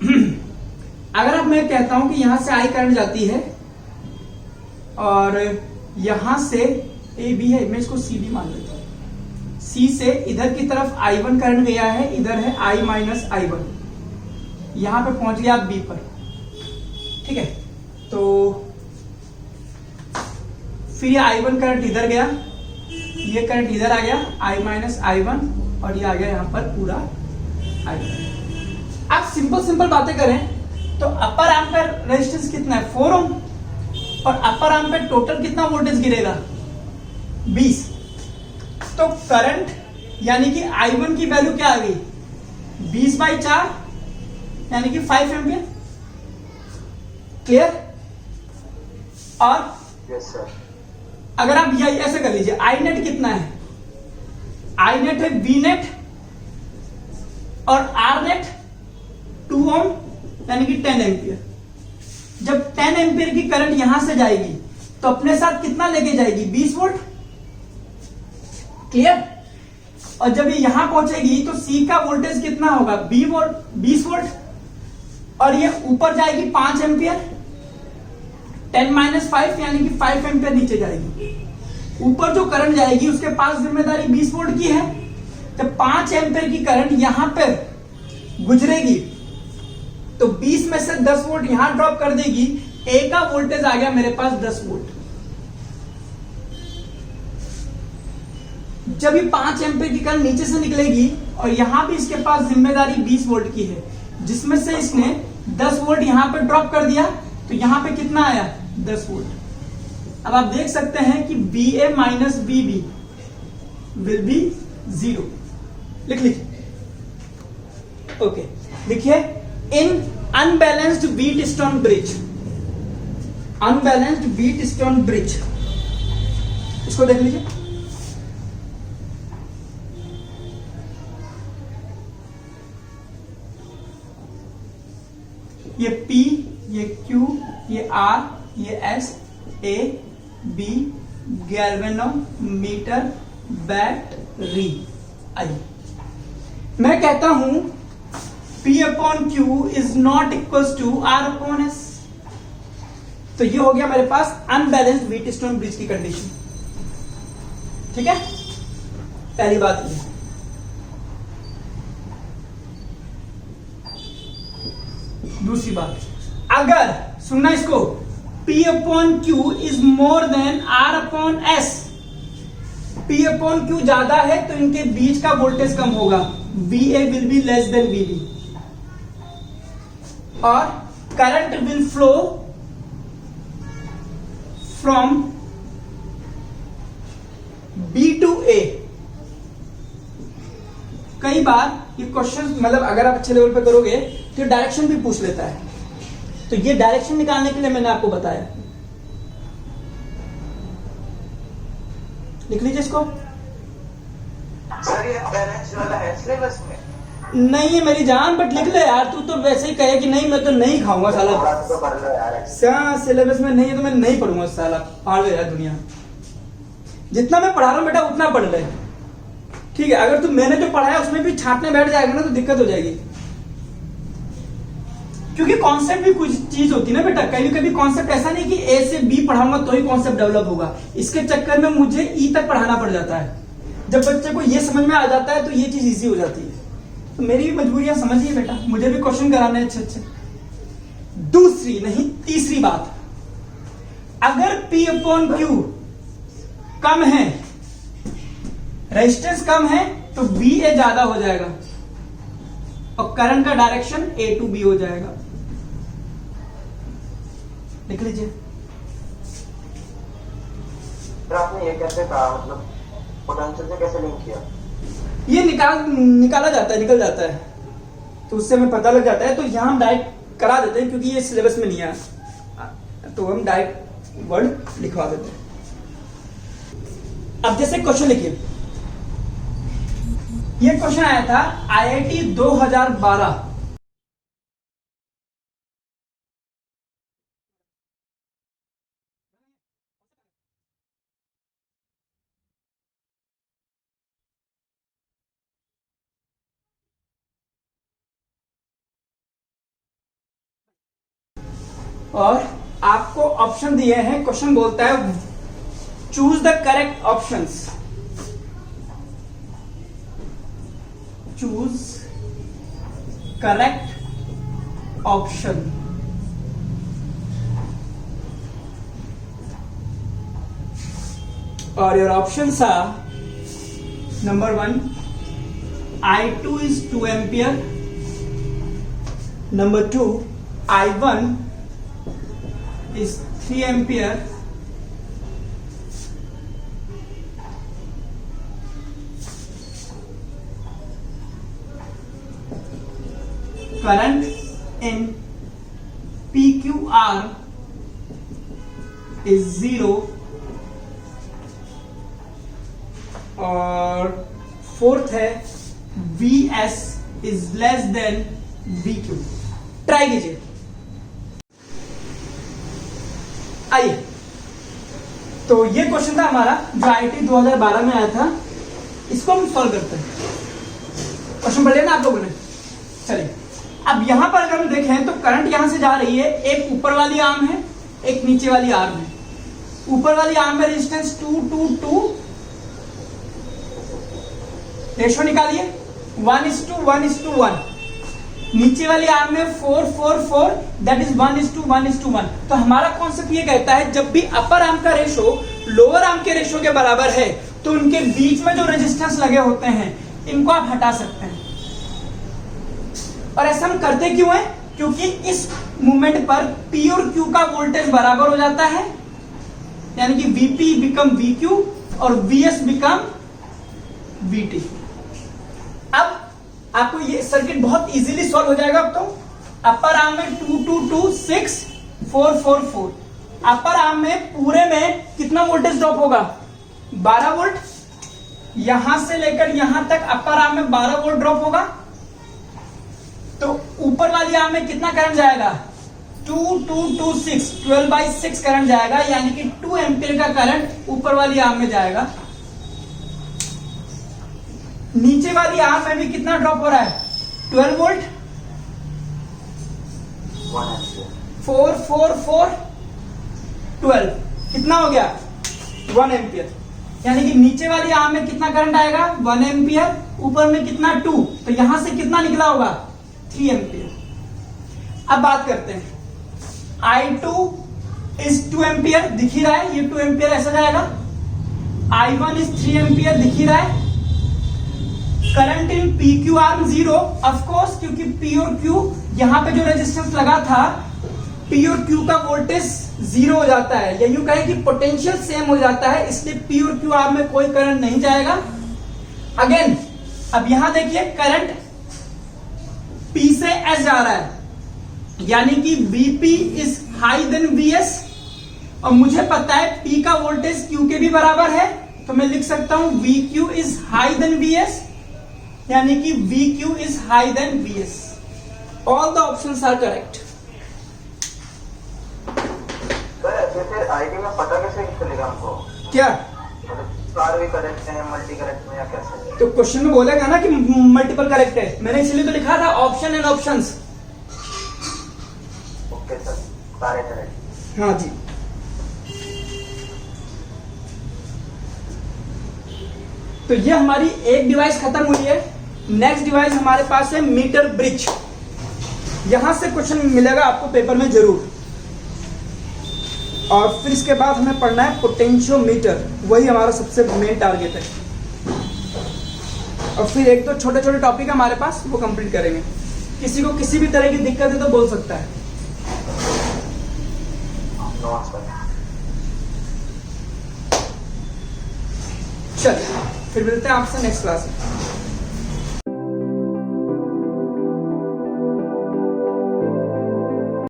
अगर अब मैं कहता हूं कि यहां से आई करंट जाती है और यहां से ए बी है, मैं इसको सी बी मान लेता हूं। सी से इधर की तरफ I1 करंट गया है, इधर है I माइनस I1, यहां पे पहुंच गया बी पर। ठीक है, तो फिर ये I1 करंट इधर गया, ये करंट इधर आ गया I माइनस I1, और ये आ गया यहां पर पूरा I1। आप सिंपल बातें करें तो अपर आर्म का रेजिस्टेंस कितना है, 4 ओम, और अपर आर्म पे टोटल कितना वोल्टेज गिरेगा, 20। तो करंट यानी कि I1 की वैल्यू क्या आ गई, 20/4 यानी कि 5 एम्पियर। क्लियर? और यस सर। अगर आप यही ऐसे कर लीजिए, आई नेट कितना है, आई नेट है वी नेट और आर नेट 2 ओम यानी कि 10 एम्पियर। जब 10 एम्पियर की करंट यहां से जाएगी तो अपने साथ कितना लेके जाएगी, 20 वोल्ट। क्लियर? और जब ये यहां पहुंचेगी तो सी का वोल्टेज कितना होगा, 20 वोल्ट, और ये ऊपर जाएगी 5 एम्पियर, 10 माइनस 5 यानी कि 5 एम्पियर नीचे जाएगी। ऊपर जो करंट जाएगी उसके पास जिम्मेदारी 20 वोल्ट की है। जब 5 एम्पियर की करंट यहां पर गुजरेगी तो 20 में से 10 वोल्ट यहां ड्रॉप कर देगी, ए का वोल्टेज आ गया मेरे पास 10 वोल्ट। जब ये 5 एम्पियर की करंट नीचे से निकलेगी और यहां भी इसके पास जिम्मेदारी 20 वोल्ट की है, जिसमें से इसने 10 वोल्ट यहां पर ड्रॉप कर दिया, तो यहां पे कितना आया, 10 वोल्ट। अब आप देख सकते हैं कि VA minus VB will be 0। लिख लीजिए। ओके, लिखिए, in unbalanced Wheatstone bridge, unbalanced Wheatstone bridge, इसको देख लीजिए। ये P, ये Q, ये R, ये S, A, B, galvanometer, battery, I. मैं कहता हूं P upon Q is not equal to R upon S। तो ये हो गया मेरे पास अनबैलेंस्ड व्हीटस्टोन ब्रिज की कंडीशन। ठीक है, पहली बात ये। दूसरी बात, अगर सुनना इसको, P upon Q is more than R upon S, P upon Q ज्यादा है तो इनके बीच का वोल्टेज कम होगा, VA will be less than VB, और current will flow from B to A। कई बार ये क्वेश्चन, मतलब अगर आप अच्छे लेवल पे करोगे तो डायरेक्शन भी पूछ लेता है, तो ये डायरेक्शन निकालने के लिए मैंने आपको बताया। लिख लीजिए इसको। सर ये बैलेंस वाला है सिलेबस में? नहीं है मेरी जान, बट लिख ले यार, तू तो वैसे ही कहे कि नहीं मैं तो नहीं खाऊंगा साला। तो पढ़ लो यार। सिलेबस में नहीं है तो मैं नहीं पढ़ूंगा साला, पाड़ ले यार दुनिया। जितना मैं पढ़ा रहा हूं बेटा उतना पढ़ ले, ठीक है? अगर तू मैंने जो पढ़ाया उसमें भी छांटने बैठ जाएगा ना तो दिक्कत हो जाएगी, क्योंकि कॉन्सेप्ट भी कुछ चीज होती है ना बेटा। कभी कभी कॉन्सेप्ट ऐसा नहीं कि ए से बी पढ़ाऊंगा तो ही कॉन्सेप्ट डेवलप होगा, इसके चक्कर में मुझे ई तक पढ़ाना पड़ जाता है। जब बच्चे को ये समझ में आ जाता है तो ये चीज इजी हो जाती है। तो मेरी भी मजबूरियां समझिए बेटा, मुझे भी क्वेश्चन कराने अच्छे अच्छे। दूसरी नहीं तीसरी बात, अगर P अपॉन Q कम है, रेजिस्टेंस कम है, तो VA ज्यादा हो जाएगा और करंट का डायरेक्शन A टू B हो जाएगा। लिख लीजिए। आपने ये कैसे कहा, मतलब पोटेंशियल से कैसे लिंक किया? ये निकाला जाता है, निकल जाता है, तो उससे हमें पता लग जाता है। तो यहां हम डायरेक्ट करा देते हैं क्योंकि ये सिलेबस में नहीं है, तो हम डायरेक्ट वर्ड लिखवा देते हैं। अब जैसे क्वेश्चन लिखिए, ये क्वेश्चन आया था IIT 2012, और आपको ऑप्शन दिए हैं, क्वेश्चन बोलता है choose the correct options, choose correct option. और your options are number 1 I2 is 2 ampere, number 2 I1 is 3 ampere, current in PQR is 0, और फोर्थ है VS is less than VQ। Try कीजिए। आइए, तो ये क्वेश्चन था हमारा जो IIT 2012 में आया था, इसको हम सॉल्व करते हैं। क्वेश्चन पढ़ लिया ना आप लोगों ने? चलिए, अब यहां पर अगर हम देखें तो करंट यहां से जा रही है, एक ऊपर वाली आर्म है, एक नीचे वाली आर्म है। ऊपर वाली आर्म में रेजिस्टेंस 2 रेशो निकालिए 1:1:1। नीचे वाली आर्म में 4 दैट इज 1:1:1। तो हमारा कॉन्सेप्ट ये कहता है जब भी अपर आर्म का रेशो लोअर आर्म के रेशो के बराबर है तो उनके बीच में जो रेजिस्टेंस लगे होते हैं इनको आप हटा सकते हैं। और ऐसा हम करते क्यों है? क्योंकि इस मूवमेंट पर P और Q का वोल्टेज बराबर हो जाता है, यानी कि VP बिकम VQ और VS बिकम VT। अब आपको ये सर्किट बहुत इजीली सॉल्व हो जाएगा। अब तो अपर आर्म में 2 6 4 अपर आर्म में पूरे में कितना वोल्टेज ड्रॉप होगा? 12 वोल्ट। यहां से लेकर यहां तक अपर आर्म में 12 वोल्ट ड्रॉप होगा। तो ऊपर वाली आर्म में कितना करंट जाएगा? 6 12/6 करंट जाएगा, यानी कि 2 एम्पियर का करंट ऊपर वाली आर्म में जाएगा। नीचे वाली आर्म में भी कितना ड्रॉप हो रहा है? 12 वोल्ट। 4 12 कितना हो गया? 1 एम्पियर। यानी कि नीचे वाली आर्म में कितना करंट आएगा? 1 एम्पियर। ऊपर में कितना? 2। तो यहां से कितना निकला होगा? 3 एम्पियर। अब बात करते हैं, I2 इज 2 एम्पियर दिख ही रहा है, ये 2 एम्पियर ऐसा जाएगा। I1 इज 3 एम्पियर दिख ही रहा है। Current in PQ arm 0 of course, क्योंकि P और Q यहां पे जो रेजिस्टेंस लगा था P और Q का वोल्टेज 0 हो जाता है, या यूं कहें कि पोटेंशियल सेम हो जाता है, इसलिए P और Q आर्म में कोई करंट नहीं जाएगा। अगेन अब यहां देखिए करंट P से S जा रहा है, यानी कि VP is high than VS, और मुझे पता है P का वोल्टेज Q के भी बराबर है, तो मैं लिख सकता हूं VQ is high than VS, यानी कि VQ is high than VS। All the options are correct. फिर आईटी में पता कैसे चलेगा हमको? क्या सारे भी करेक्ट है, मल्टी करेक्ट में या कैसे? तो क्वेश्चन में बोलेगा ना कि मल्टीपल करेक्ट है, मैंने इसलिए तो लिखा था option and options. Okay sir, सारे करेक्ट। हाँ जी। तो ये हमारी एक डिवाइस खत्म हुई है। नेक्स्ट डिवाइस हमारे पास है मीटर ब्रिज। यहां से क्वेश्चन मिलेगा आपको पेपर में जरूर। और फिर इसके बाद हमें पढ़ना है पोटेंशियोमीटर, वही हमारा सबसे मेन टारगेट है। और फिर एक दो छोटे छोटे टॉपिक हमारे पास, वो कंप्लीट करेंगे। किसी को किसी भी तरह की दिक्कत है तो बोल सकता है। चलिए फिर मिलते हैं आपसे नेक्स्ट क्लास में।